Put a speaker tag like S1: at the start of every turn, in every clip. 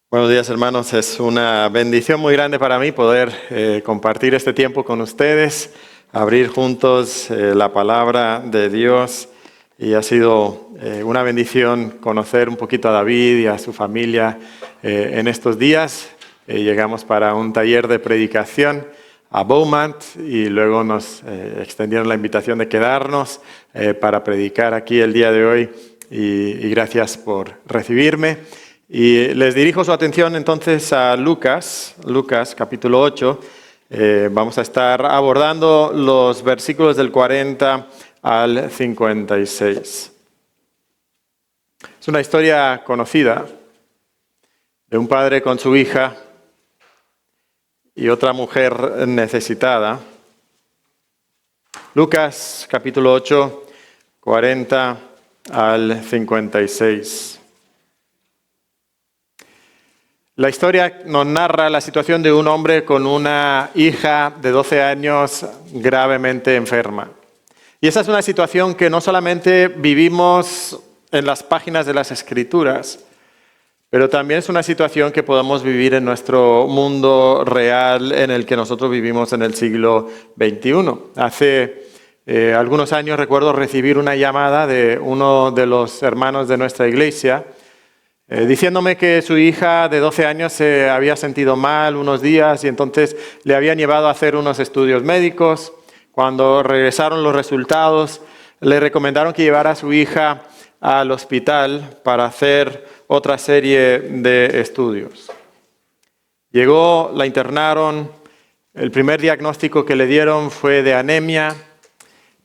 S1: Buenos días, hermanos. Es una bendición muy grande para mí poder compartir este tiempo con ustedes, abrir juntos la palabra de Dios. Y ha sido una bendición conocer un poquito a David y a su familia en estos días. Llegamos para un taller de predicación a Beaumont y luego nos extendieron la invitación de quedarnos para predicar aquí el día de hoy. Y gracias por recibirme. Y les dirijo su atención entonces a Lucas capítulo 8. Vamos a estar abordando los versículos del 40 al 56. Es una historia conocida de un padre con su hija y otra mujer necesitada. Lucas capítulo 8, 40 al 56. La historia nos narra la situación de un hombre con una hija de 12 años gravemente enferma. Y esa es una situación que no solamente vivimos en las páginas de las Escrituras, pero también es una situación que podemos vivir en nuestro mundo real en el que nosotros vivimos en el siglo XXI. Hace algunos años recuerdo recibir una llamada de uno de los hermanos de nuestra iglesia, diciéndome que su hija de 12 años se había sentido mal unos días y entonces le habían llevado a hacer unos estudios médicos. Cuando regresaron los resultados, le recomendaron que llevara a su hija al hospital para hacer otra serie de estudios. Llegó, la internaron, el primer diagnóstico que le dieron fue de anemia,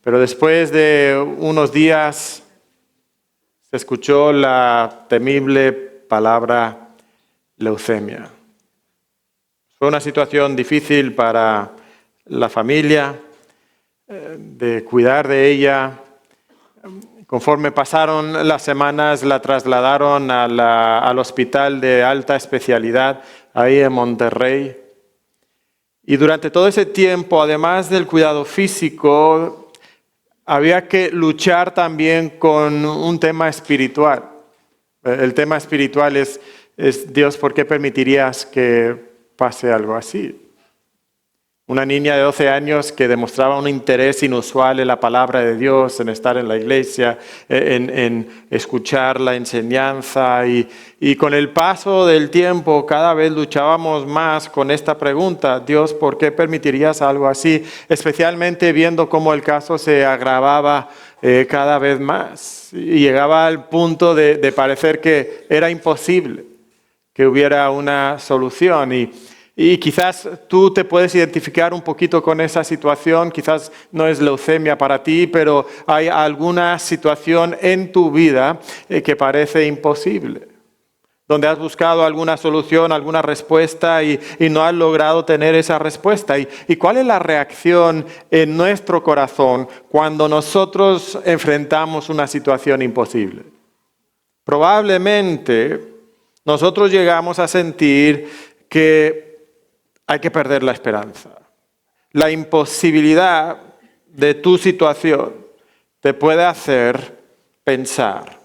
S1: pero después de unos días se escuchó la temible palabra leucemia. Fue una situación difícil para la familia, de cuidar de ella. Conforme pasaron las semanas, la trasladaron al hospital de alta especialidad, ahí en Monterrey. Y durante todo ese tiempo, además del cuidado físico, había que luchar también con un tema espiritual. El tema espiritual es Dios, ¿por qué permitirías que pase algo así? Una niña de 12 años que demostraba un interés inusual en la palabra de Dios, en estar en la iglesia, en escuchar la enseñanza. Y con el paso del tiempo cada vez luchábamos más con esta pregunta: Dios, ¿por qué permitirías algo así? Especialmente viendo cómo el caso se agravaba cada vez más. Y llegaba al punto de parecer que era imposible que hubiera una solución. Y quizás tú te puedes identificar un poquito con esa situación. Quizás no es leucemia para ti, pero hay alguna situación en tu vida que parece imposible, donde has buscado alguna solución, alguna respuesta y no has logrado tener esa respuesta. ¿Y cuál es la reacción en nuestro corazón cuando nosotros enfrentamos una situación imposible? Probablemente nosotros llegamos a sentir que hay que perder la esperanza. La imposibilidad de tu situación te puede hacer pensar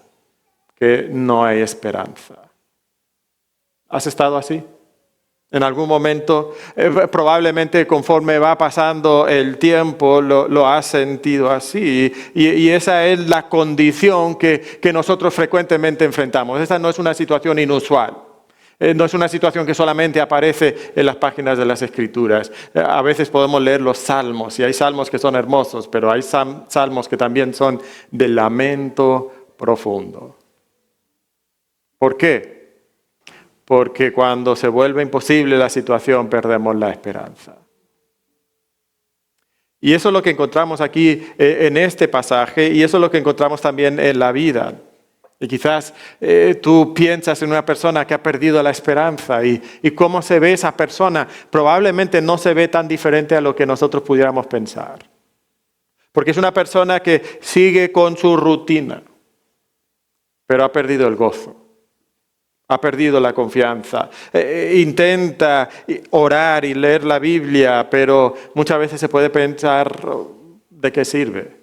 S1: que no hay esperanza. ¿Has estado así? En algún momento, probablemente conforme va pasando el tiempo, lo has sentido así. Y esa es la condición que nosotros frecuentemente enfrentamos. Esta no es una situación inusual. No es una situación que solamente aparece en las páginas de las Escrituras. A veces podemos leer los salmos, y hay salmos que son hermosos, pero hay salmos que también son de lamento profundo. ¿Por qué? Porque cuando se vuelve imposible la situación, perdemos la esperanza. Y eso es lo que encontramos aquí en este pasaje, y eso es lo que encontramos también en la vida. Y quizás tú piensas en una persona que ha perdido la esperanza y cómo se ve esa persona. Probablemente no se ve tan diferente a lo que nosotros pudiéramos pensar. Porque es una persona que sigue con su rutina, pero ha perdido el gozo, ha perdido la confianza. Intenta orar y leer la Biblia, pero muchas veces se puede pensar, ¿de qué sirve?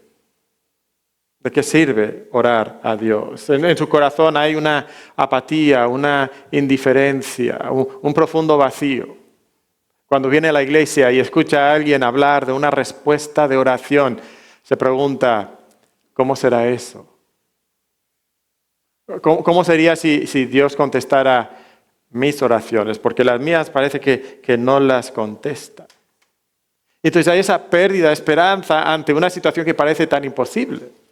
S1: ¿De qué sirve orar a Dios? En su corazón hay una apatía, una indiferencia, un profundo vacío. Cuando viene a la iglesia y escucha a alguien hablar de una respuesta de oración, se pregunta, ¿cómo será eso? ¿Cómo sería si Dios contestara mis oraciones? Porque las mías parece que no las contesta. Entonces hay esa pérdida de esperanza ante una situación que parece tan imposible.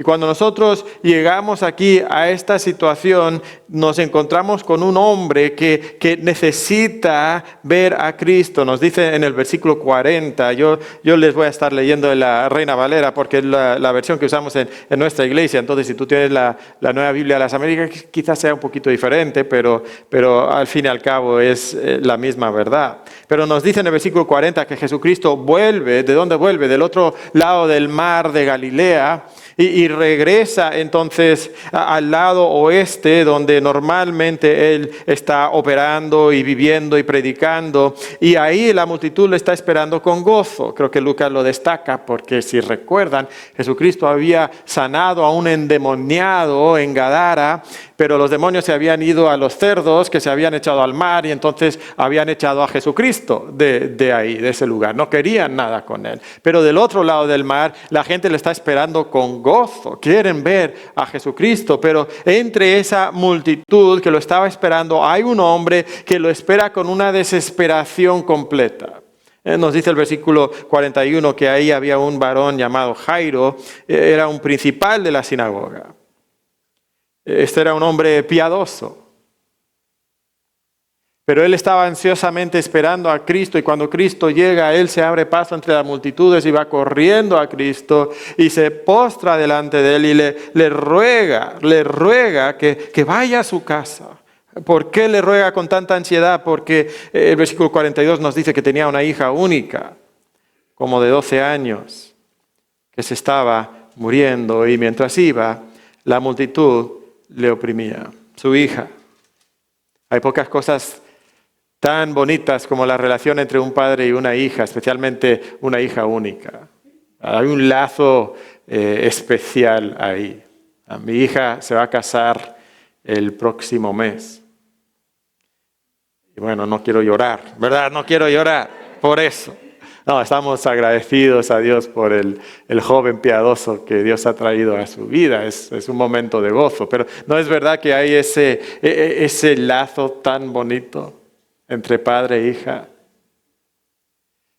S1: Y cuando nosotros llegamos aquí a esta situación, nos encontramos con un hombre que necesita ver a Cristo. Nos dice en el versículo 40, yo les voy a estar leyendo en la Reina Valera, porque es la versión que usamos en nuestra iglesia. Entonces, si tú tienes la Nueva Biblia de las Américas, quizás sea un poquito diferente, pero al fin y al cabo es la misma verdad. Pero nos dice en el versículo 40 que Jesucristo vuelve. ¿De dónde vuelve? Del otro lado del mar de Galilea. Y regresa entonces al lado oeste, donde normalmente Él está operando y viviendo y predicando. Y ahí la multitud lo está esperando con gozo. Creo que Lucas lo destaca porque, si recuerdan, Jesucristo había sanado a un endemoniado en Gadara, pero los demonios se habían ido a los cerdos que se habían echado al mar, y entonces habían echado a Jesucristo de ahí, de ese lugar. No querían nada con Él. Pero del otro lado del mar, la gente le está esperando con gozo. Quieren ver a Jesucristo, pero entre esa multitud que lo estaba esperando, hay un hombre que lo espera con una desesperación completa. Nos dice el versículo 41 que ahí había un varón llamado Jairo, era un principal de la sinagoga. Este era un hombre piadoso. Pero él estaba ansiosamente esperando a Cristo, y cuando Cristo llega, él se abre paso entre las multitudes y va corriendo a Cristo y se postra delante de él y le ruega que vaya a su casa. ¿Por qué le ruega con tanta ansiedad? Porque el versículo 42 nos dice que tenía una hija única, como de 12 años, que se estaba muriendo, y mientras iba, la multitud le oprimía. Su hija. Hay pocas cosas tan bonitas como la relación entre un padre y una hija, especialmente una hija única. Hay un lazo especial ahí. Mi hija se va a casar el próximo mes. Y bueno, no quiero llorar, ¿verdad? No quiero llorar por eso. No, estamos agradecidos a Dios por el joven piadoso que Dios ha traído a su vida. Es un momento de gozo, pero no es verdad que hay ese lazo tan bonito entre padre e hija.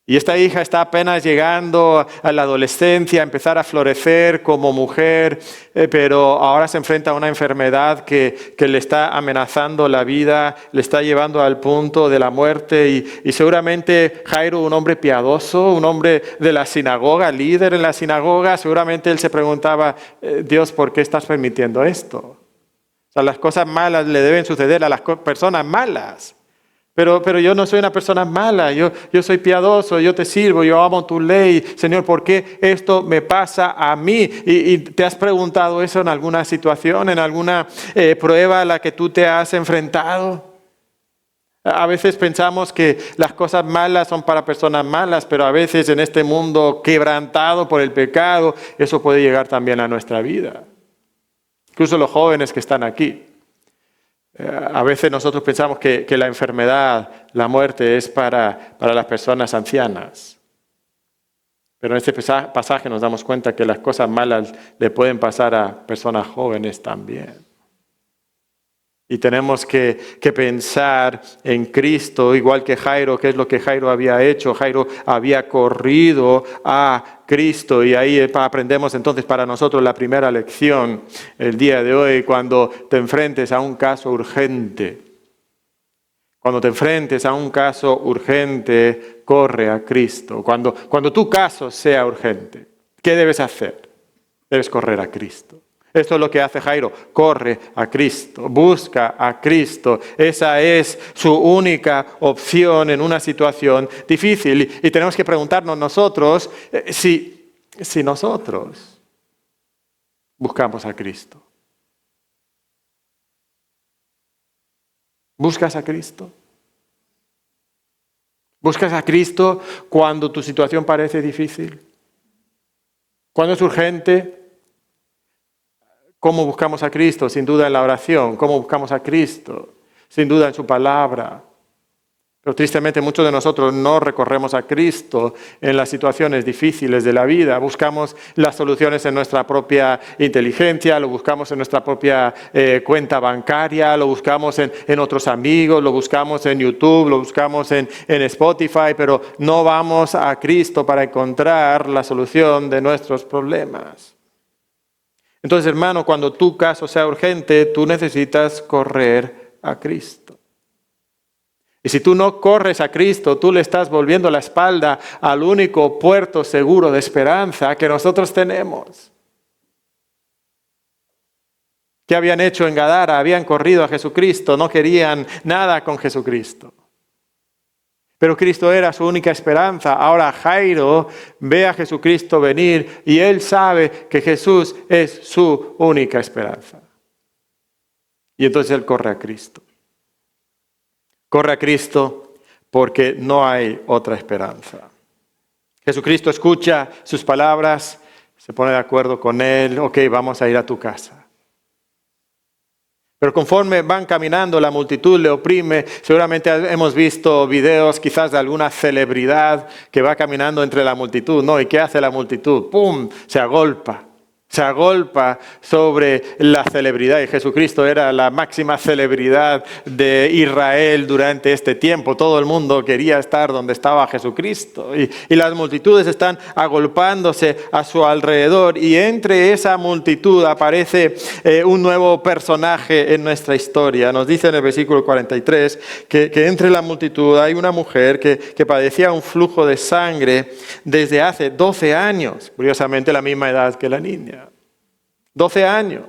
S1: Y esta hija está apenas llegando a la adolescencia, a empezar a florecer como mujer, pero ahora se enfrenta a una enfermedad que le está amenazando la vida, le está llevando al punto de la muerte. Y seguramente Jairo, un hombre piadoso, un hombre de la sinagoga, líder en la sinagoga, seguramente él se preguntaba, Dios, ¿por qué estás permitiendo esto? O sea, las cosas malas le deben suceder a las personas malas. Pero yo no soy una persona mala, yo soy piadoso, yo te sirvo, yo amo tu ley. Señor, ¿por qué esto me pasa a mí? ¿Y te has preguntado eso en alguna situación, en alguna prueba a la que tú te has enfrentado? A veces pensamos que las cosas malas son para personas malas, pero a veces en este mundo quebrantado por el pecado, eso puede llegar también a nuestra vida. Incluso los jóvenes que están aquí. A veces nosotros pensamos que la enfermedad, la muerte es para las personas ancianas. Pero en este pasaje nos damos cuenta que las cosas malas le pueden pasar a personas jóvenes también. Y tenemos que pensar en Cristo, igual que Jairo. ¿Qué es lo que Jairo había hecho? Jairo había corrido a Cristo, y ahí aprendemos entonces para nosotros la primera lección el día de hoy. Cuando te enfrentes a un caso urgente, cuando te enfrentes a un caso urgente, corre a Cristo. Cuando tu caso sea urgente, ¿qué debes hacer? Debes correr a Cristo. Esto es lo que hace Jairo, corre a Cristo, busca a Cristo. Esa es su única opción en una situación difícil. Y tenemos que preguntarnos nosotros si nosotros buscamos a Cristo. ¿Buscas a Cristo? ¿Buscas a Cristo cuando tu situación parece difícil? ¿Cuando es urgente? ¿Cómo buscamos a Cristo? Sin duda en la oración. ¿Cómo buscamos a Cristo? Sin duda en su palabra. Pero tristemente muchos de nosotros no recorremos a Cristo en las situaciones difíciles de la vida. Buscamos las soluciones en nuestra propia inteligencia, lo buscamos en nuestra propia cuenta bancaria, lo buscamos en otros amigos, lo buscamos en YouTube, lo buscamos en Spotify, pero no vamos a Cristo para encontrar la solución de nuestros problemas. Entonces, hermano, cuando tu caso sea urgente, tú necesitas correr a Cristo. Y si tú no corres a Cristo, tú le estás volviendo la espalda al único puerto seguro de esperanza que nosotros tenemos. ¿Qué habían hecho en Gadara? Habían corrido a Jesucristo, no querían nada con Jesucristo. Pero Cristo era su única esperanza. Ahora Jairo ve a Jesucristo venir y él sabe que Jesús es su única esperanza. Y entonces él corre a Cristo. Corre a Cristo porque no hay otra esperanza. Jesucristo escucha sus palabras, se pone de acuerdo con él, ok, vamos a ir a tu casa. Pero conforme van caminando, la multitud le oprime. Seguramente hemos visto videos quizás de alguna celebridad que va caminando entre la multitud, ¿no? ¿Y qué hace la multitud? ¡Pum! Se agolpa sobre la celebridad. Y Jesucristo era la máxima celebridad de Israel durante este tiempo. Todo el mundo quería estar donde estaba Jesucristo. Y las multitudes están agolpándose a su alrededor. Y entre esa multitud aparece un nuevo personaje en nuestra historia. Nos dice en el versículo 43 que entre la multitud hay una mujer que padecía un flujo de sangre desde hace 12 años. Curiosamente la misma edad que la niña. 12 años.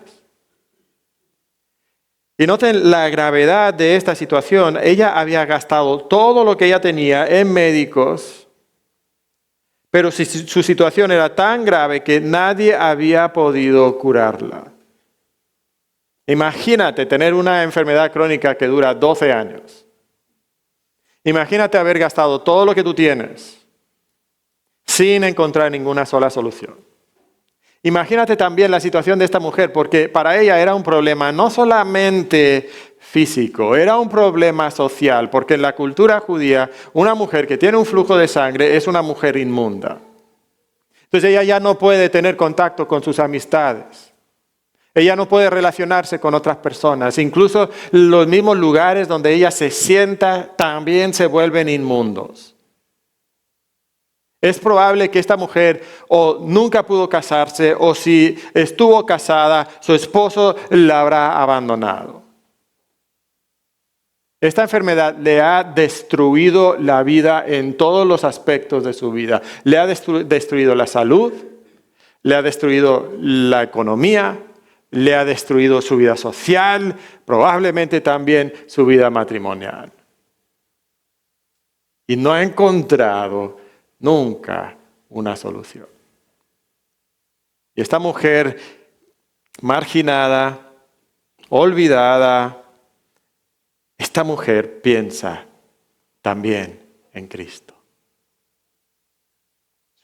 S1: Y noten la gravedad de esta situación. Ella había gastado todo lo que ella tenía en médicos, pero su situación era tan grave que nadie había podido curarla. Imagínate tener una enfermedad crónica que dura 12 años. Imagínate haber gastado todo lo que tú tienes sin encontrar ninguna sola solución. Imagínate también la situación de esta mujer, porque para ella era un problema no solamente físico, era un problema social, porque en la cultura judía una mujer que tiene un flujo de sangre es una mujer inmunda. Entonces ella ya no puede tener contacto con sus amistades. Ella no puede relacionarse con otras personas. Incluso los mismos lugares donde ella se sienta también se vuelven inmundos. Es probable que esta mujer o nunca pudo casarse o si estuvo casada, su esposo la habrá abandonado. Esta enfermedad le ha destruido la vida en todos los aspectos de su vida. Le ha destruido la salud, le ha destruido la economía, le ha destruido su vida social, probablemente también su vida matrimonial. Y no ha encontrado nunca una solución. Y esta mujer marginada, olvidada, esta mujer piensa también en Cristo.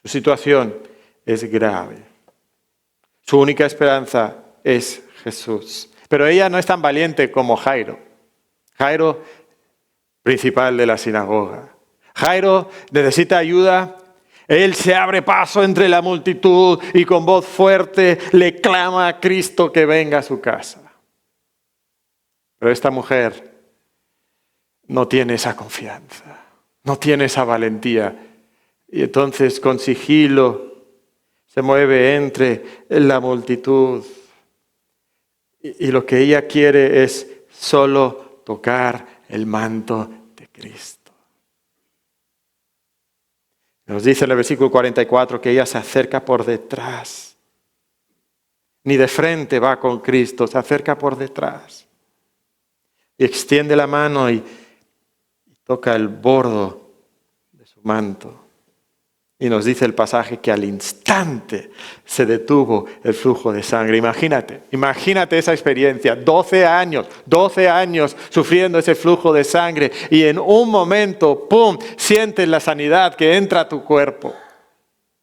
S1: Su situación es grave. Su única esperanza es Jesús. Pero ella no es tan valiente como Jairo. Jairo, principal de la sinagoga. Jairo necesita ayuda. Él se abre paso entre la multitud y con voz fuerte le clama a Cristo que venga a su casa. Pero esta mujer no tiene esa confianza, no tiene esa valentía. Y entonces con sigilo se mueve entre la multitud. Y lo que ella quiere es solo tocar el manto de Cristo. Nos dice en el versículo 44 que ella se acerca por detrás. Ni de frente va con Cristo, se acerca por detrás. Y extiende la mano y toca el bordo de su manto. Y nos dice el pasaje que al instante se detuvo el flujo de sangre. Imagínate esa experiencia. 12 años sufriendo ese flujo de sangre. Y en un momento, ¡pum!, sientes la sanidad que entra a tu cuerpo.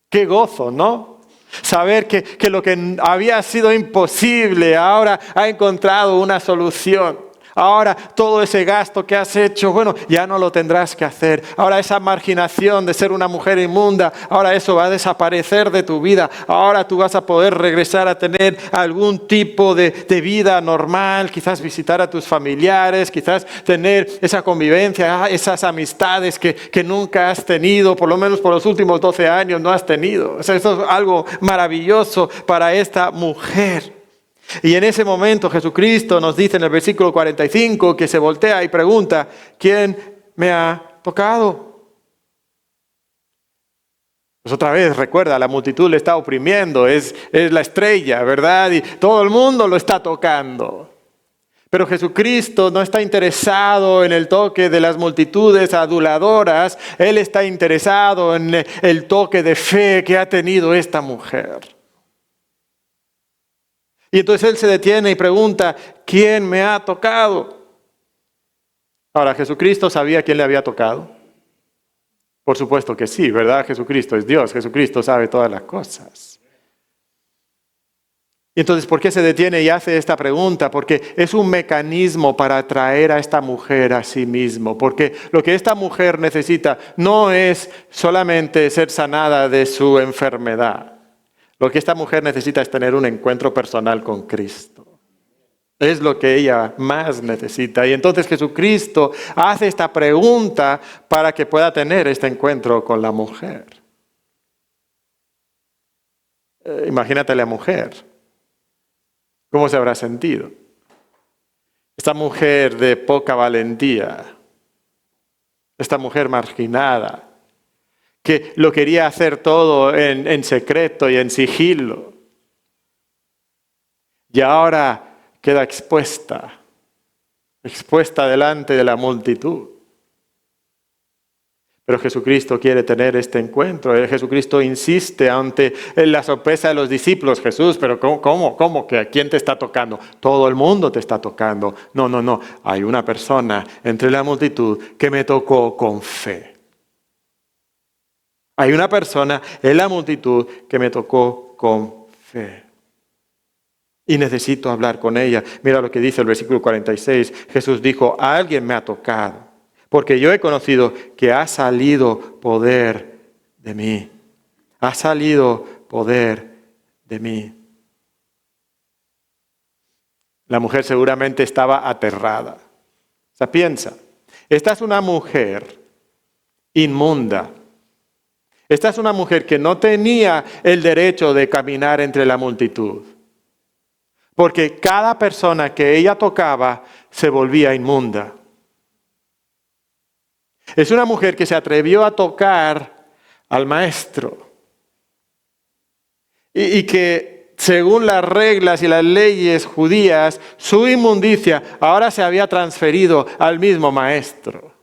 S1: ¡Qué gozo!, ¿no? Saber que lo que había sido imposible ahora ha encontrado una solución. Ahora todo ese gasto que has hecho, bueno, ya no lo tendrás que hacer. Ahora esa marginación de ser una mujer inmunda, ahora eso va a desaparecer de tu vida. Ahora tú vas a poder regresar a tener algún tipo de vida normal, quizás visitar a tus familiares, quizás tener esa convivencia, esas amistades que nunca has tenido, por lo menos por los últimos 12 años no has tenido. O sea, eso es algo maravilloso para esta mujer. Y en ese momento Jesucristo nos dice en el versículo 45 que se voltea y pregunta, ¿quién me ha tocado? Pues otra vez, recuerda, la multitud le está oprimiendo, es la estrella, ¿verdad? Y todo el mundo lo está tocando. Pero Jesucristo no está interesado en el toque de las multitudes aduladoras, Él está interesado en el toque de fe que ha tenido esta mujer. Y entonces Él se detiene y pregunta, ¿quién me ha tocado? Ahora, ¿Jesucristo sabía quién le había tocado? Por supuesto que sí, ¿verdad? Jesucristo es Dios, Jesucristo sabe todas las cosas. Y entonces, ¿por qué se detiene y hace esta pregunta? Porque es un mecanismo para atraer a esta mujer a sí mismo. Porque lo que esta mujer necesita no es solamente ser sanada de su enfermedad. Lo que esta mujer necesita es tener un encuentro personal con Cristo. Es lo que ella más necesita. Y entonces Jesucristo hace esta pregunta para que pueda tener este encuentro con la mujer. Imagínate la mujer. ¿Cómo se habrá sentido? Esta mujer de poca valentía. Esta mujer marginada. Que lo quería hacer todo en secreto y en sigilo. Y ahora queda expuesta delante de la multitud. Pero Jesucristo quiere tener este encuentro. Jesucristo insiste ante la sorpresa de los discípulos. Jesús, pero ¿cómo? ¿Que a quién te está tocando? Todo el mundo te está tocando. No. Hay una persona entre la multitud que me tocó con fe. Hay una persona en la multitud que me tocó con fe. Y necesito hablar con ella. Mira lo que dice el versículo 46. Jesús dijo, alguien me ha tocado, porque yo he conocido que ha salido poder de mí. Ha salido poder de mí. La mujer seguramente estaba aterrada. O sea, piensa, esta es una mujer inmunda. Esta es una mujer que no tenía el derecho de caminar entre la multitud. Porque cada persona que ella tocaba se volvía inmunda. Es una mujer que se atrevió a tocar al maestro. Y que según las reglas y las leyes judías, su inmundicia ahora se había transferido al mismo maestro.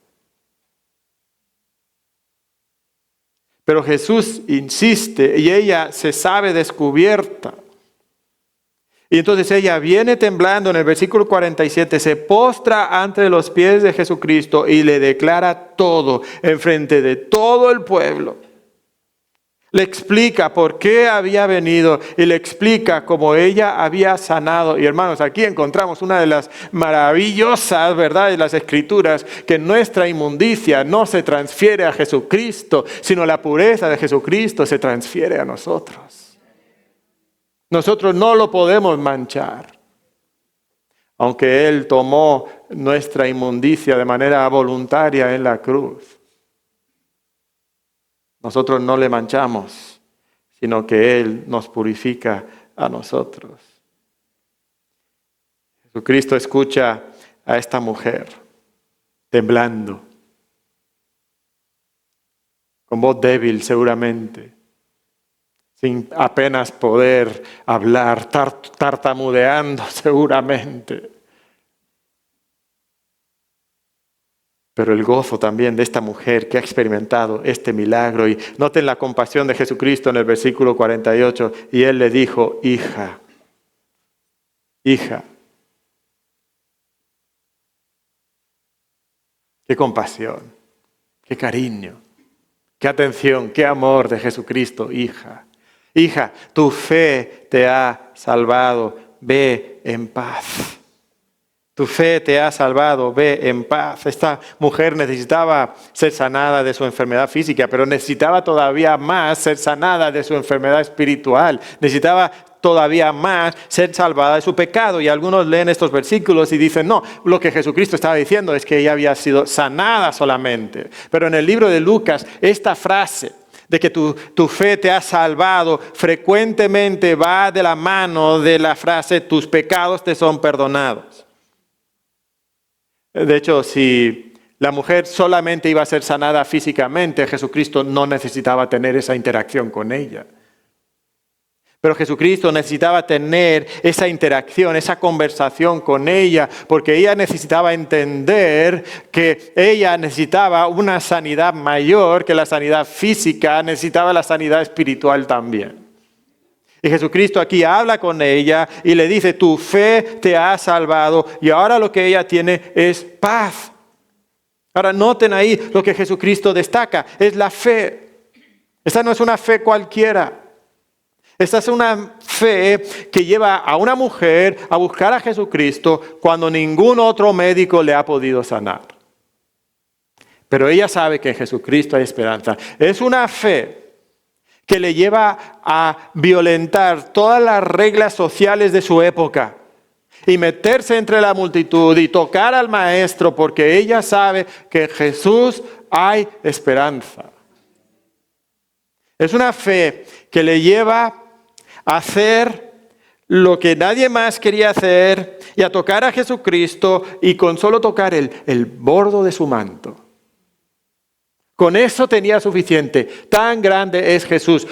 S1: Pero Jesús insiste y ella se sabe descubierta. Y entonces ella viene temblando en el versículo 47, se postra ante los pies de Jesucristo y le declara todo en frente de todo el pueblo. Le explica por qué había venido y le explica cómo ella había sanado. Y hermanos, aquí encontramos una de las maravillosas verdades de las Escrituras, que nuestra inmundicia no se transfiere a Jesucristo, sino la pureza de Jesucristo se transfiere a nosotros. Nosotros no lo podemos manchar. Aunque Él tomó nuestra inmundicia de manera voluntaria en la cruz. Nosotros no le manchamos, sino que Él nos purifica a nosotros. Jesucristo escucha a esta mujer temblando, con voz débil seguramente, sin apenas poder hablar, tartamudeando seguramente. Pero el gozo también de esta mujer que ha experimentado este milagro. Y noten la compasión de Jesucristo en el versículo 48. Y Él le dijo, hija. Qué compasión, qué cariño, qué atención, qué amor de Jesucristo, hija. hija, tu fe te ha salvado, ve en paz. Tu fe te ha salvado, ve en paz. Esta mujer necesitaba ser sanada de su enfermedad física, pero necesitaba todavía más ser sanada de su enfermedad espiritual. Necesitaba todavía más ser salvada de su pecado. Y algunos leen estos versículos y dicen, no, lo que Jesucristo estaba diciendo es que ella había sido sanada solamente. Pero en el libro de Lucas, esta frase de que tu fe te ha salvado frecuentemente va de la mano de la frase, tus pecados te son perdonados. De hecho, si la mujer solamente iba a ser sanada físicamente, Jesucristo no necesitaba tener esa interacción con ella. Pero Jesucristo necesitaba tener esa interacción, esa conversación con ella, porque ella necesitaba entender que ella necesitaba una sanidad mayor que la sanidad física, necesitaba la sanidad espiritual también. Y Jesucristo aquí habla con ella y le dice, tu fe te ha salvado y ahora lo que ella tiene es paz. Ahora noten ahí lo que Jesucristo destaca, es la fe. Esta no es una fe cualquiera. Esta es una fe que lleva a una mujer a buscar a Jesucristo cuando ningún otro médico le ha podido sanar. Pero ella sabe que en Jesucristo hay esperanza. Es una fe que le lleva a violentar todas las reglas sociales de su época y meterse entre la multitud y tocar al maestro porque ella sabe que en Jesús hay esperanza. Es una fe que le lleva a hacer lo que nadie más quería hacer y a tocar a Jesucristo y con solo tocar el bordo de su manto. Con eso tenía suficiente. Tan grande es Jesús.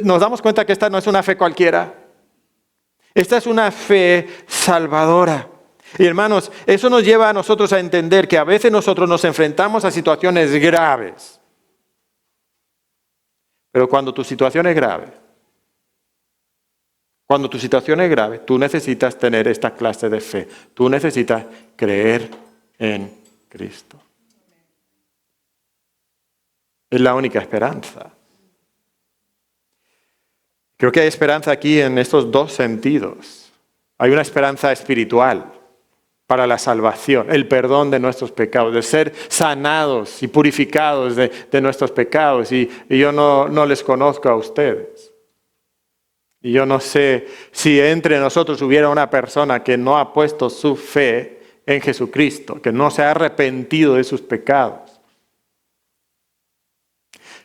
S1: Nos damos cuenta que esta no es una fe cualquiera. Esta es una fe salvadora. Y hermanos, eso nos lleva a nosotros a entender que a veces nosotros nos enfrentamos a situaciones graves. Pero cuando tu situación es grave, tú necesitas tener esta clase de fe. Tú necesitas creer en Cristo. Es la única esperanza. Creo que hay esperanza aquí en estos dos sentidos. Hay una esperanza espiritual para la salvación, el perdón de nuestros pecados, de ser sanados y purificados de nuestros pecados. Y yo no les conozco a ustedes. Y yo no sé si entre nosotros hubiera una persona que no ha puesto su fe en Jesucristo, que no se ha arrepentido de sus pecados.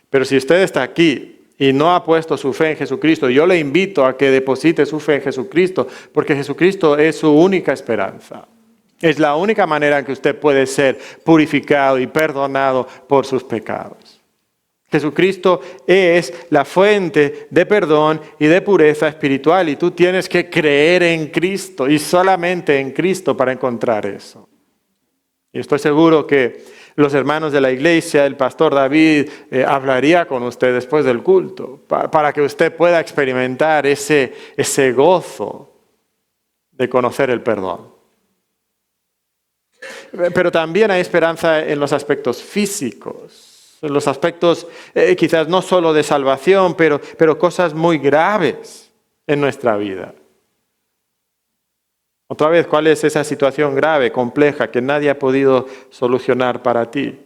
S1: Pero si usted está aquí y no ha puesto su fe en Jesucristo, yo le invito a que deposite su fe en Jesucristo, porque Jesucristo es su única esperanza. Es la única manera en que usted puede ser purificado y perdonado por sus pecados. Jesucristo es la fuente de perdón y de pureza espiritual y tú tienes que creer en Cristo y solamente en Cristo para encontrar eso. Y estoy seguro que los hermanos de la iglesia, el pastor David, hablaría con usted después del culto para que usted pueda experimentar ese gozo de conocer el perdón. Pero también hay esperanza en los aspectos físicos, en los aspectos quizás no solo de salvación, pero cosas muy graves en nuestra vida. Otra vez, ¿cuál es esa situación grave, compleja, que nadie ha podido solucionar para ti?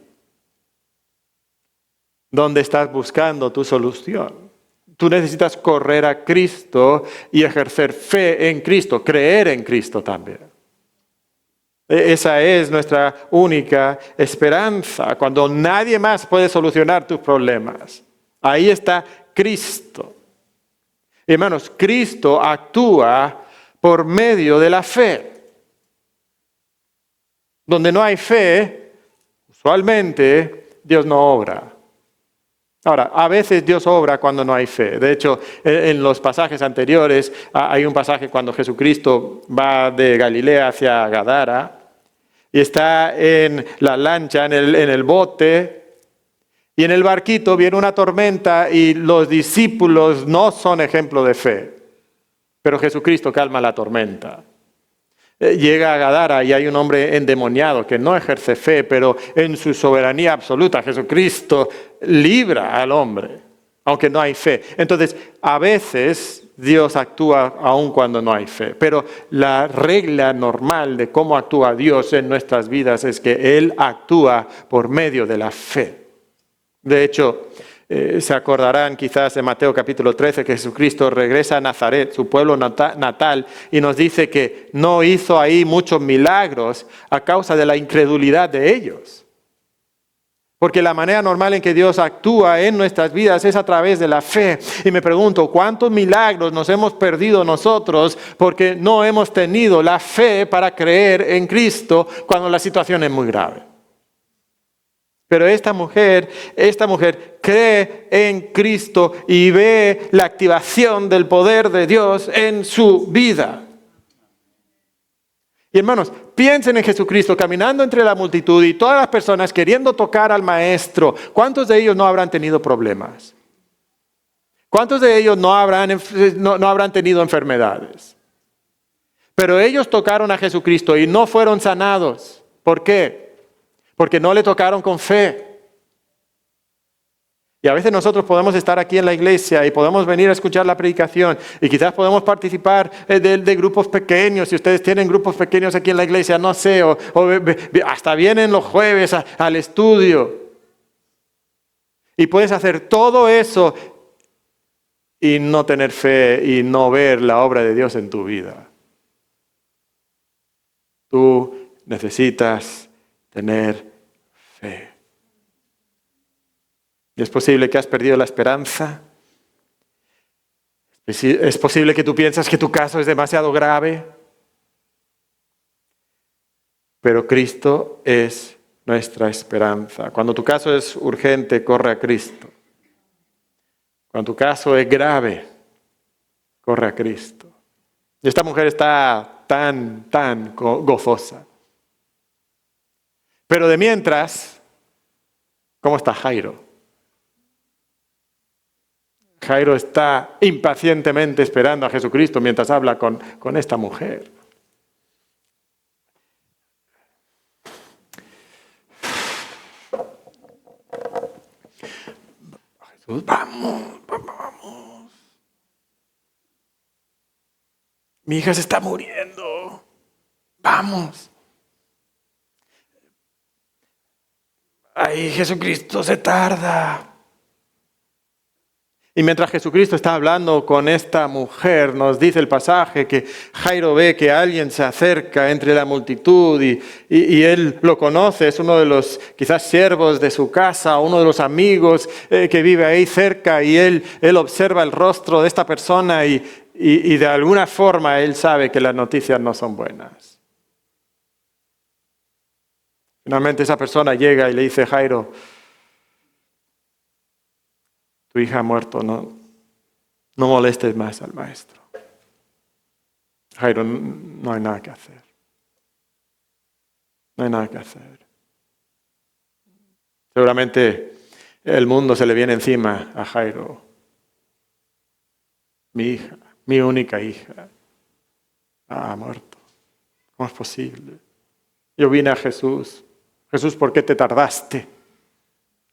S1: ¿Dónde estás buscando tu solución? Tú necesitas correr a Cristo y ejercer fe en Cristo, creer en Cristo también. Esa es nuestra única esperanza, cuando nadie más puede solucionar tus problemas. Ahí está Cristo. Hermanos, Cristo actúa por medio de la fe. Donde no hay fe, usualmente Dios no obra. Ahora, a veces Dios obra cuando no hay fe. De hecho, en los pasajes anteriores, hay un pasaje cuando Jesucristo va de Galilea hacia Gadara y está en la lancha, en el bote, y en el barquito viene una tormenta y los discípulos no son ejemplo de fe. Pero Jesucristo calma la tormenta. Llega a Gadara y hay un hombre endemoniado que no ejerce fe, pero en su soberanía absoluta Jesucristo libra al hombre. aunque no hay fe. Entonces, a veces Dios actúa aun cuando no hay fe, pero la regla normal de cómo actúa Dios en nuestras vidas es que Él actúa por medio de la fe. De hecho, se acordarán quizás de Mateo capítulo 13 que Jesucristo regresa a Nazaret, su pueblo natal, y nos dice que no hizo ahí muchos milagros a causa de la incredulidad de ellos. Porque la manera normal en que Dios actúa en nuestras vidas es a través de la fe. Y me pregunto, ¿cuántos milagros nos hemos perdido nosotros porque no hemos tenido la fe para creer en Cristo cuando la situación es muy grave? Pero esta mujer cree en Cristo y ve la activación del poder de Dios en su vida. Y hermanos, piensen en Jesucristo caminando entre la multitud y todas las personas queriendo tocar al Maestro. ¿Cuántos de ellos no habrán tenido problemas? ¿Cuántos de ellos no habrán tenido enfermedades? Pero ellos tocaron a Jesucristo y no fueron sanados. ¿Por qué? Porque no le tocaron con fe. Y a veces nosotros podemos estar aquí en la iglesia y podemos venir a escuchar la predicación y quizás podemos participar de grupos pequeños. Si ustedes tienen grupos pequeños aquí en la iglesia, no sé, o hasta vienen los jueves al estudio. Y puedes hacer todo eso y no tener fe y no ver la obra de Dios en tu vida. Tú necesitas tener fe. Es posible que has perdido la esperanza. Es posible que tú piensas que tu caso es demasiado grave. Pero Cristo es nuestra esperanza. Cuando tu caso es urgente, corre a Cristo. Cuando tu caso es grave, corre a Cristo. Y esta mujer está tan gozosa. Pero de mientras, ¿cómo está Jairo? Jairo está impacientemente esperando a Jesucristo mientras habla con esta mujer. Jesús, vamos. Mi hija se está muriendo. Vamos. Ay, Jesucristo se tarda. Y mientras Jesucristo está hablando con esta mujer, nos dice el pasaje que Jairo ve que alguien se acerca entre la multitud y él lo conoce, es uno de los quizás siervos de su casa, uno de los amigos que vive ahí cerca y él observa el rostro de esta persona y de alguna forma él sabe que las noticias no son buenas. Finalmente esa persona llega y le dice, Jairo, tu hija ha muerto, no molestes más al maestro. Jairo, no hay nada que hacer. No hay nada que hacer. Seguramente el mundo se le viene encima a Jairo. Mi hija, mi única hija, ha muerto. ¿Cómo es posible? Yo vine a Jesús. Jesús, ¿por qué te tardaste?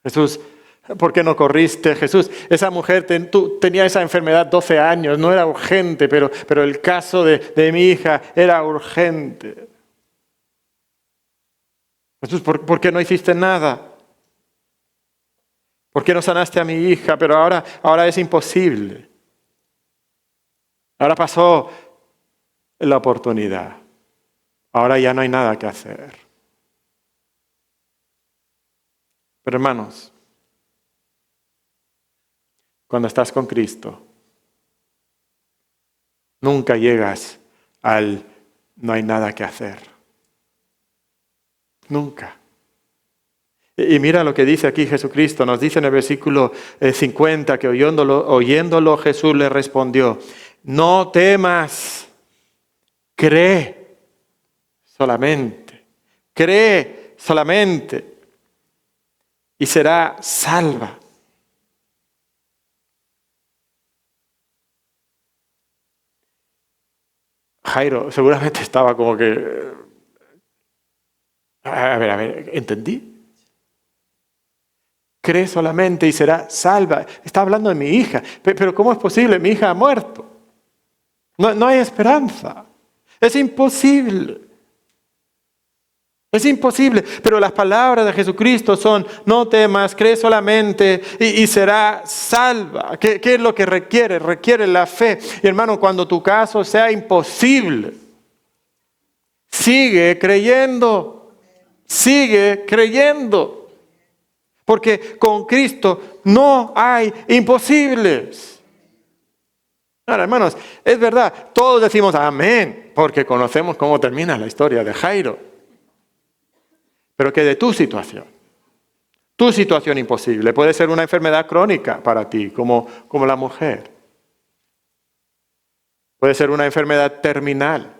S1: Jesús, ¿por qué no corriste? Jesús, esa mujer tenía esa enfermedad 12 años, no era urgente, pero el caso de mi hija era urgente. Jesús, ¿por qué no hiciste nada? ¿Por qué no sanaste a mi hija? Pero ahora es imposible. Ahora pasó la oportunidad. Ahora ya no hay nada que hacer. Pero hermanos, cuando estás con Cristo, nunca llegas al no hay nada que hacer. Nunca. Y mira lo que dice aquí Jesucristo. Nos dice en el versículo 50 que oyéndolo Jesús le respondió, no temas, cree solamente. Cree solamente y será salva. Jairo seguramente estaba como que, a ver, ¿entendí? cree solamente y será salva. Está hablando de mi hija. Pero ¿cómo es posible? Mi hija ha muerto. No hay esperanza. Es imposible. Es imposible. Pero las palabras de Jesucristo son: no temas, cree solamente y será salva. ¿Qué es lo que requiere? Requiere la fe. Y hermano, cuando tu caso sea imposible, sigue creyendo. Sigue creyendo. Porque con Cristo no hay imposibles. Ahora, hermanos, es verdad, todos decimos amén, porque conocemos cómo termina la historia de Jairo. Pero que de tu situación imposible, puede ser una enfermedad crónica para ti, como la mujer. Puede ser una enfermedad terminal,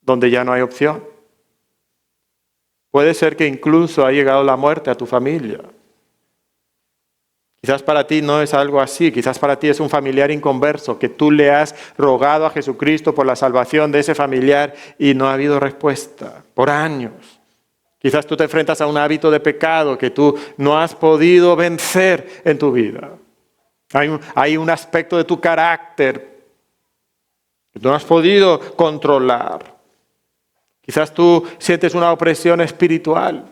S1: donde ya no hay opción. Puede ser que incluso ha llegado la muerte a tu familia. Quizás para ti no es algo así, quizás para ti es un familiar inconverso, que tú le has rogado a Jesucristo por la salvación de ese familiar y no ha habido respuesta por años. Quizás tú te enfrentas a un hábito de pecado que tú no has podido vencer en tu vida. Hay un aspecto de tu carácter que tú no has podido controlar. Quizás tú sientes una opresión espiritual.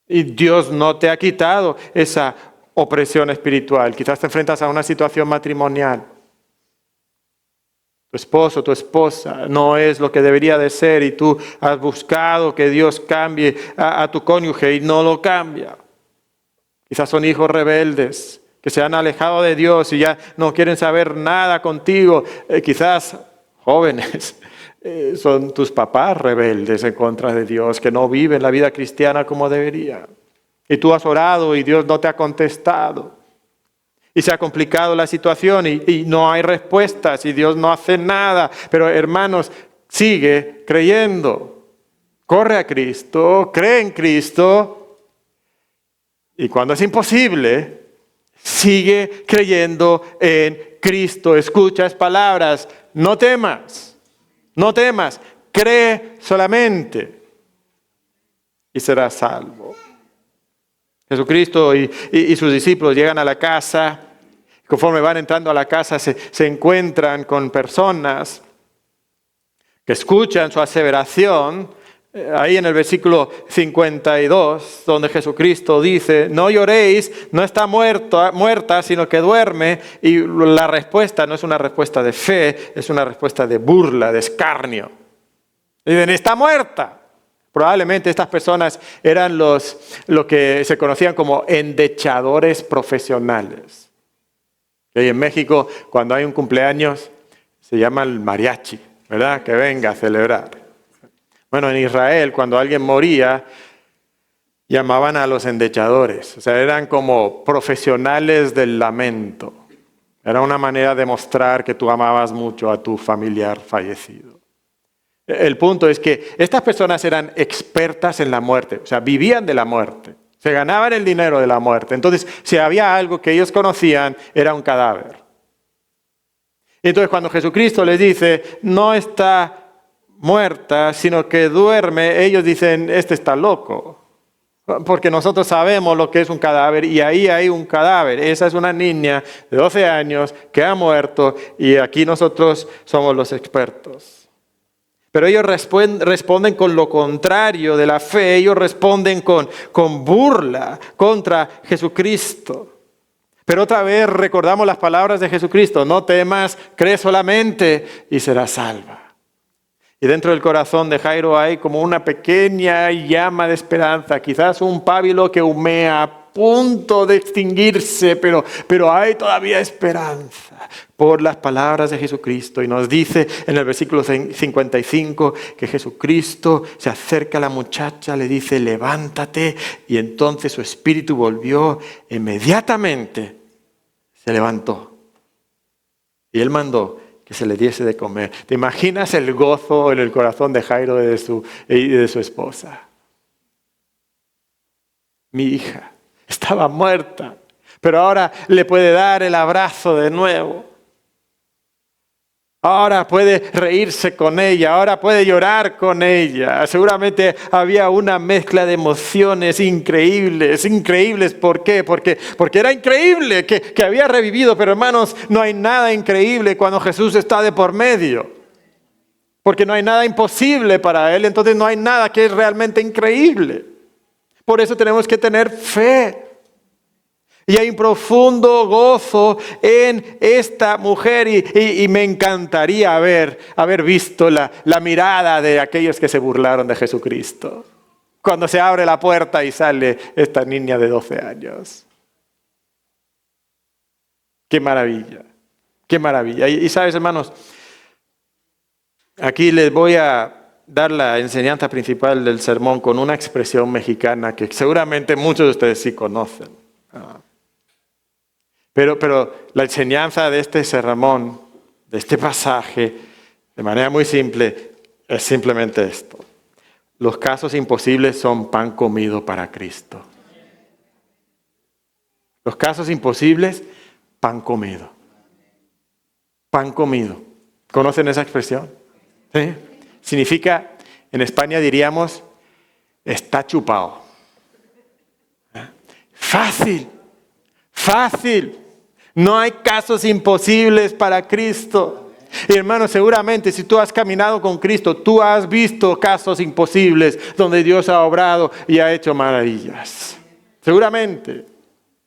S1: Y Dios no te ha quitado esa opresión espiritual. Quizás te enfrentas a una situación matrimonial. Tu esposo, tu esposa no es lo que debería de ser y tú has buscado que Dios cambie a tu cónyuge y no lo cambia. Quizás son hijos rebeldes que se han alejado de Dios y ya no quieren saber nada contigo. Quizás jóvenes. Son tus papás rebeldes en contra de Dios, que no viven la vida cristiana como debería. Y tú has orado y Dios no te ha contestado. Y se ha complicado la situación y no hay respuestas y Dios no hace nada. Pero hermanos, sigue creyendo. Corre a Cristo, cree en Cristo. Y cuando es imposible, sigue creyendo en Cristo. Escucha las palabras: no temas. No temas, cree solamente y serás salvo. Jesucristo y sus discípulos llegan a la casa. Conforme van entrando a la casa se encuentran con personas que escuchan su aseveración. Ahí en el versículo 52, donde Jesucristo dice: no lloréis, no está muerta, sino que duerme. Y la respuesta no es una respuesta de fe, es una respuesta de burla, de escarnio. Dicen: está muerta. Probablemente estas personas eran lo que se conocían como endechadores profesionales. Y en México, cuando hay un cumpleaños, se llama el mariachi, ¿verdad? Que venga a celebrar. Bueno, en Israel, cuando alguien moría, llamaban a los endechadores. O sea, eran como profesionales del lamento. Era una manera de mostrar que tú amabas mucho a tu familiar fallecido. El punto es que estas personas eran expertas en la muerte. O sea, vivían de la muerte. Se ganaban el dinero de la muerte. Entonces, si había algo que ellos conocían, era un cadáver. Y entonces, cuando Jesucristo les dice: no está muerta, sino que duerme, ellos dicen: este está loco. Porque nosotros sabemos lo que es un cadáver y ahí hay un cadáver. Esa es una niña de 12 años que ha muerto y aquí nosotros somos los expertos. Pero ellos responden con lo contrario de la fe. Ellos responden con burla contra Jesucristo. Pero otra vez recordamos las palabras de Jesucristo: no temas, cree solamente y serás salva. Y dentro del corazón de Jairo hay como una pequeña llama de esperanza, quizás un pábilo que humea a punto de extinguirse, pero hay todavía esperanza por las palabras de Jesucristo. Y nos dice en el versículo 55 que Jesucristo se acerca a la muchacha, le dice: levántate, y entonces su espíritu volvió, inmediatamente se levantó. Y él mandó que se le diese de comer. ¿Te imaginas el gozo en el corazón de Jairo y de su esposa? Mi hija estaba muerta, pero ahora le puede dar el abrazo de nuevo. Ahora puede reírse con ella, ahora puede llorar con ella. Seguramente había una mezcla de emociones increíbles, increíbles. ¿Por qué? Porque era increíble que había revivido, pero hermanos, no hay nada increíble cuando Jesús está de por medio. Porque no hay nada imposible para Él, entonces no hay nada que es realmente increíble. Por eso tenemos que tener fe. Y hay un profundo gozo en esta mujer y me encantaría haber visto la mirada de aquellos que se burlaron de Jesucristo. Cuando se abre la puerta y sale esta niña de 12 años. ¡Qué maravilla! ¡Qué maravilla! Y sabes, hermanos, aquí les voy a dar la enseñanza principal del sermón con una expresión mexicana que seguramente muchos de ustedes sí conocen. Pero la enseñanza de este sermón, de este pasaje, de manera muy simple, es simplemente esto. Los casos imposibles son pan comido para Cristo. Los casos imposibles, pan comido. Pan comido. ¿Conocen esa expresión? ¿Sí? Significa, en España diríamos, está chupado. Fácil, fácil. No hay casos imposibles para Cristo. Y hermano, seguramente si tú has caminado con Cristo, tú has visto casos imposibles donde Dios ha obrado y ha hecho maravillas. Seguramente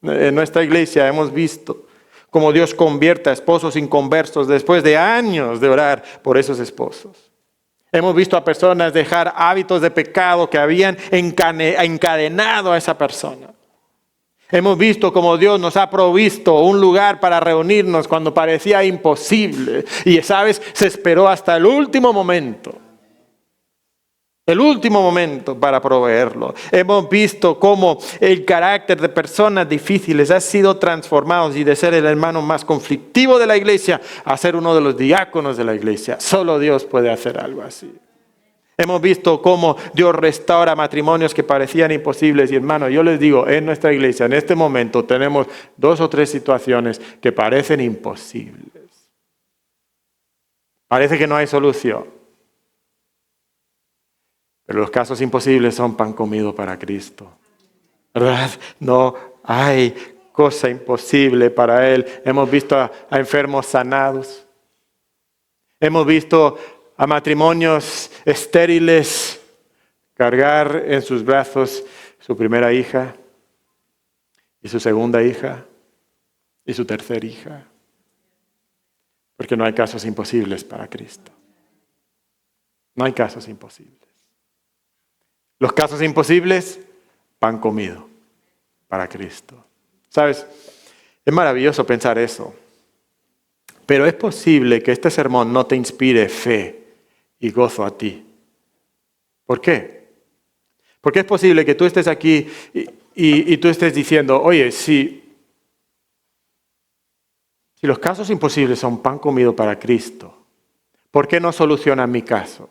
S1: en nuestra iglesia hemos visto cómo Dios convierte a esposos inconversos después de años de orar por esos esposos. Hemos visto a personas dejar hábitos de pecado que habían encadenado a esa persona. Hemos visto cómo Dios nos ha provisto un lugar para reunirnos cuando parecía imposible. Y, ¿sabes? Se esperó hasta el último momento. El último momento para proveerlo. Hemos visto cómo el carácter de personas difíciles ha sido transformado y de ser el hermano más conflictivo de la iglesia a ser uno de los diáconos de la iglesia. Solo Dios puede hacer algo así. Hemos visto cómo Dios restaura matrimonios que parecían imposibles. Y hermano, yo les digo, en nuestra iglesia, en este momento, tenemos 2 o 3 situaciones que parecen imposibles. Parece que no hay solución. Pero los casos imposibles son pan comido para Cristo. ¿Verdad? No hay cosa imposible para Él. Hemos visto a enfermos sanados. Hemos visto a matrimonios estériles cargar en sus brazos su primera hija y su segunda hija y su tercera hija. Porque no hay casos imposibles para Cristo. No hay casos imposibles. Los casos imposibles, pan comido para Cristo. ¿Sabes? Es maravilloso pensar eso. Pero es posible que este sermón no te inspire fe y gozo a ti. ¿Por qué? Porque es posible que tú estés aquí y tú estés diciendo, oye, si los casos imposibles son pan comido para Cristo, ¿por qué no solucionan mi caso?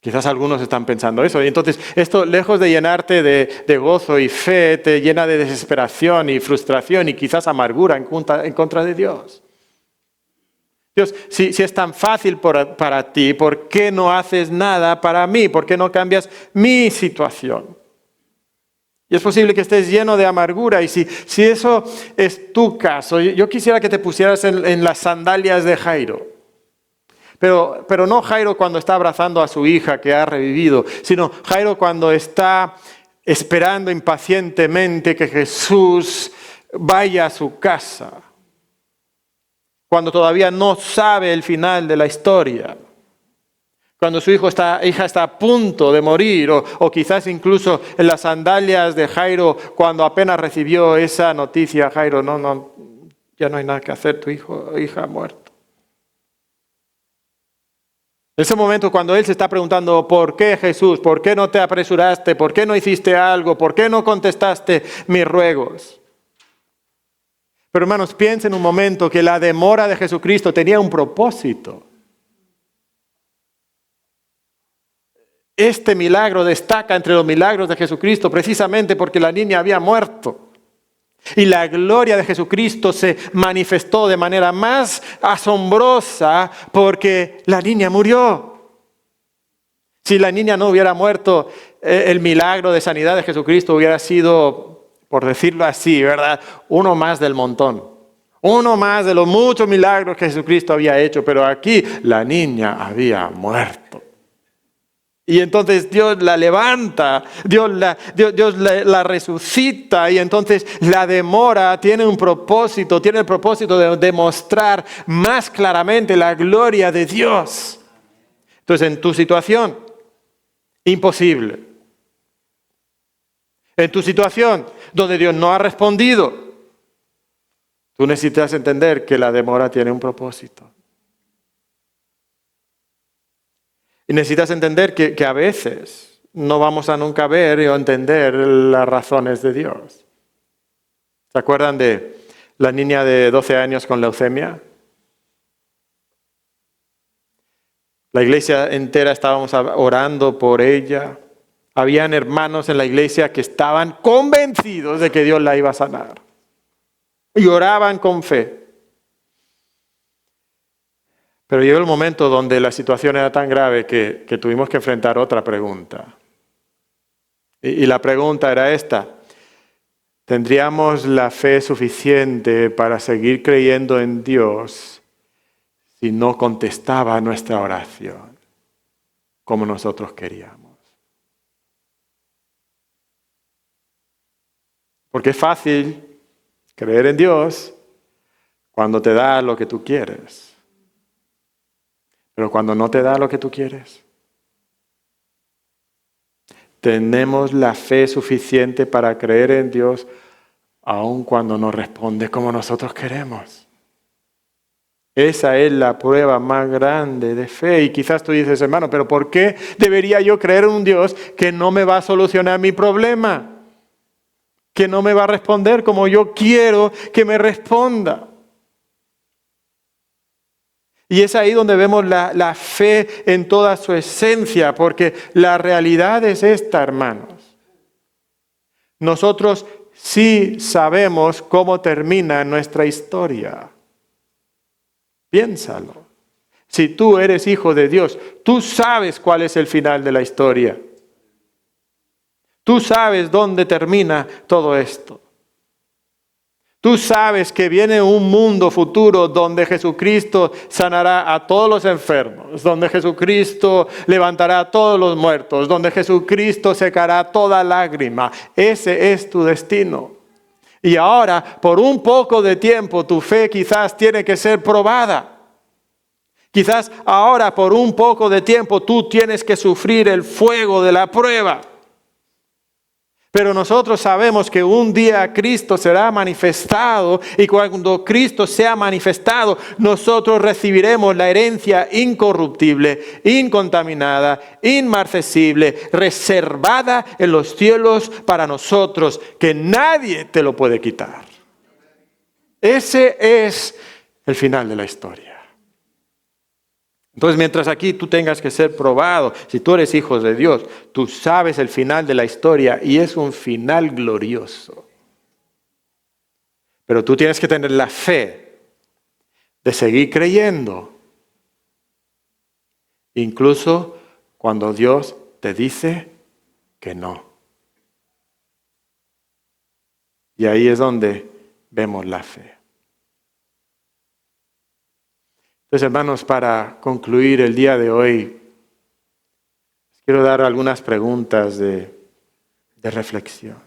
S1: Quizás algunos están pensando eso. Y entonces esto, lejos de llenarte de gozo y fe, te llena de desesperación y frustración y quizás amargura en contra de Dios. Dios, si es tan fácil para ti, ¿por qué no haces nada para mí? ¿Por qué no cambias mi situación? Y es posible que estés lleno de amargura. Y si eso es tu caso, yo quisiera que te pusieras en las sandalias de Jairo. Pero no Jairo cuando está abrazando a su hija que ha revivido, sino Jairo cuando está esperando impacientemente que Jesús vaya a su casa. Cuando todavía no sabe el final de la historia. Cuando su hija está a punto de morir, o quizás incluso en las sandalias de Jairo, cuando apenas recibió esa noticia, Jairo, no, ya no hay nada que hacer, tu hija ha muerto. En ese momento cuando él se está preguntando, ¿por qué Jesús? ¿Por qué no te apresuraste? ¿Por qué no hiciste algo? ¿Por qué no contestaste mis ruegos? Pero hermanos, piensen un momento que la demora de Jesucristo tenía un propósito. Este milagro destaca entre los milagros de Jesucristo precisamente porque la niña había muerto. Y la gloria de Jesucristo se manifestó de manera más asombrosa porque la niña murió. Si la niña no hubiera muerto, el milagro de sanidad de Jesucristo hubiera sido, por decirlo así, ¿verdad?, uno más del montón. Uno más de los muchos milagros que Jesucristo había hecho. Pero aquí la niña había muerto. Y entonces Dios la levanta, Dios la resucita, y entonces la demora tiene un propósito, tiene el propósito de demostrar más claramente la gloria de Dios. Entonces, en tu situación, imposible. En tu situación donde Dios no ha respondido, tú necesitas entender que la demora tiene un propósito. Y necesitas entender que a veces no vamos a nunca ver o entender las razones de Dios. ¿Se acuerdan de la niña de 12 años con leucemia? La iglesia entera estábamos orando por ella. Habían hermanos en la iglesia que estaban convencidos de que Dios la iba a sanar. Y oraban con fe. Pero llegó el momento donde la situación era tan grave que tuvimos que enfrentar otra pregunta. Y la pregunta era esta: ¿tendríamos la fe suficiente para seguir creyendo en Dios si no contestaba nuestra oración como nosotros queríamos? Porque es fácil creer en Dios cuando te da lo que tú quieres. Pero cuando no te da lo que tú quieres, tenemos la fe suficiente para creer en Dios aun cuando no responde como nosotros queremos. Esa es la prueba más grande de fe. Y quizás tú dices, hermano, pero ¿por qué debería yo creer en un Dios que no me va a solucionar mi problema? Que no me va a responder como yo quiero que me responda. Y es ahí donde vemos la fe en toda su esencia, porque la realidad es esta, hermanos. Nosotros sí sabemos cómo termina nuestra historia. Piénsalo. Si tú eres hijo de Dios, tú sabes cuál es el final de la historia. Tú sabes dónde termina todo esto. Tú sabes que viene un mundo futuro donde Jesucristo sanará a todos los enfermos, donde Jesucristo levantará a todos los muertos, donde Jesucristo secará toda lágrima. Ese es tu destino. Y ahora, por un poco de tiempo, tu fe quizás tiene que ser probada. Quizás ahora, por un poco de tiempo, tú tienes que sufrir el fuego de la prueba. Pero nosotros sabemos que un día Cristo será manifestado, y cuando Cristo sea manifestado, nosotros recibiremos la herencia incorruptible, incontaminada, inmarcesible, reservada en los cielos para nosotros, que nadie te lo puede quitar. Ese es el final de la historia. Entonces, mientras aquí tú tengas que ser probado, si tú eres hijo de Dios, tú sabes el final de la historia y es un final glorioso. Pero tú tienes que tener la fe de seguir creyendo, incluso cuando Dios te dice que no. Y ahí es donde vemos la fe. Entonces, hermanos, para concluir el día de hoy, quiero dar algunas preguntas de reflexión.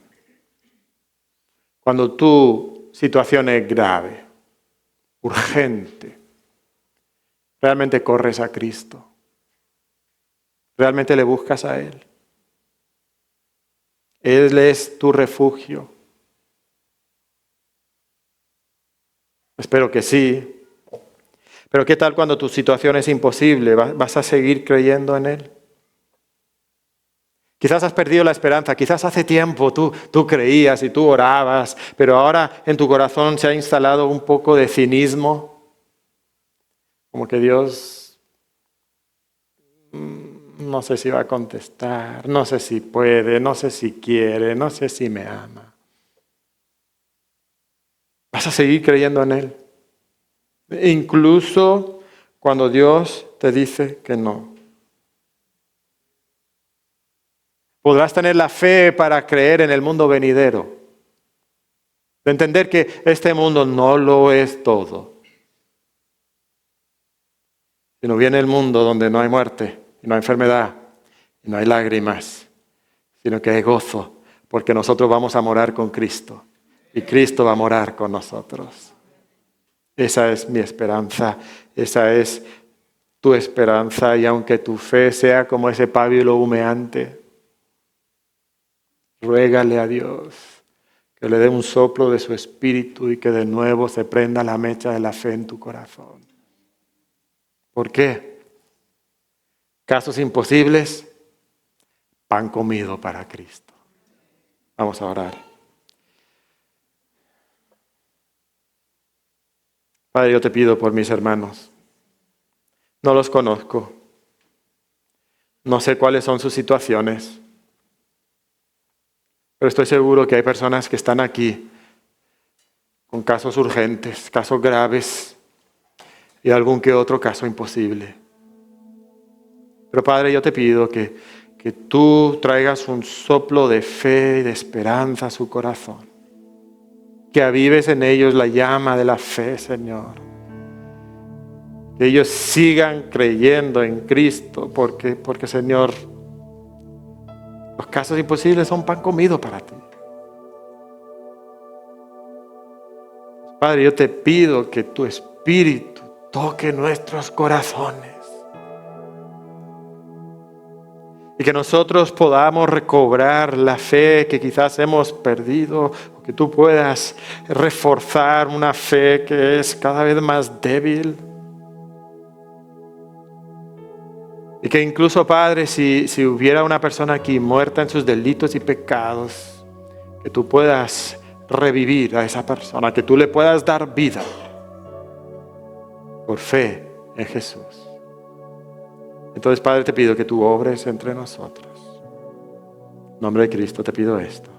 S1: Cuando tu situación es grave, urgente, ¿realmente corres a Cristo? ¿Realmente le buscas a Él? ¿Él es tu refugio? Espero que sí. Pero ¿qué tal cuando tu situación es imposible? ¿Vas a seguir creyendo en Él? Quizás has perdido la esperanza, quizás hace tiempo tú creías y tú orabas, pero ahora en tu corazón se ha instalado un poco de cinismo, como que Dios no sé si va a contestar, no sé si puede, no sé si quiere, no sé si me ama. vas a seguir creyendo en Él. Incluso cuando Dios te dice que no. Podrás tener la fe para creer en el mundo venidero. De entender que este mundo no lo es todo. Sino viene el mundo donde no hay muerte, y no hay enfermedad, y no hay lágrimas, sino que hay gozo, porque nosotros vamos a morar con Cristo, y Cristo va a morar con nosotros. Esa es mi esperanza, esa es tu esperanza, y aunque tu fe sea como ese pábilo humeante, ruégale a Dios que le dé un soplo de su espíritu y que de nuevo se prenda la mecha de la fe en tu corazón. ¿Por qué? Casos imposibles, pan comido para Cristo. Vamos a orar. Padre, yo te pido por mis hermanos. No los conozco. No sé cuáles son sus situaciones. Pero estoy seguro que hay personas que están aquí con casos urgentes, casos graves y algún que otro caso imposible. Pero Padre, yo te pido que tú traigas un soplo de fe y de esperanza a su corazón. Que avives en ellos la llama de la fe, Señor. Que ellos sigan creyendo en Cristo, porque Señor, los casos imposibles son pan comido para ti. Padre, yo te pido que tu Espíritu toque nuestros corazones. Y que nosotros podamos recobrar la fe que quizás hemos perdido, o que tú puedas reforzar una fe que es cada vez más débil. Y que incluso, Padre, si hubiera una persona aquí muerta en sus delitos y pecados, que tú puedas revivir a esa persona, que tú le puedas dar vida por fe en Jesús. Entonces, Padre, te pido que tú obres entre nosotros. En nombre de Cristo te pido esto.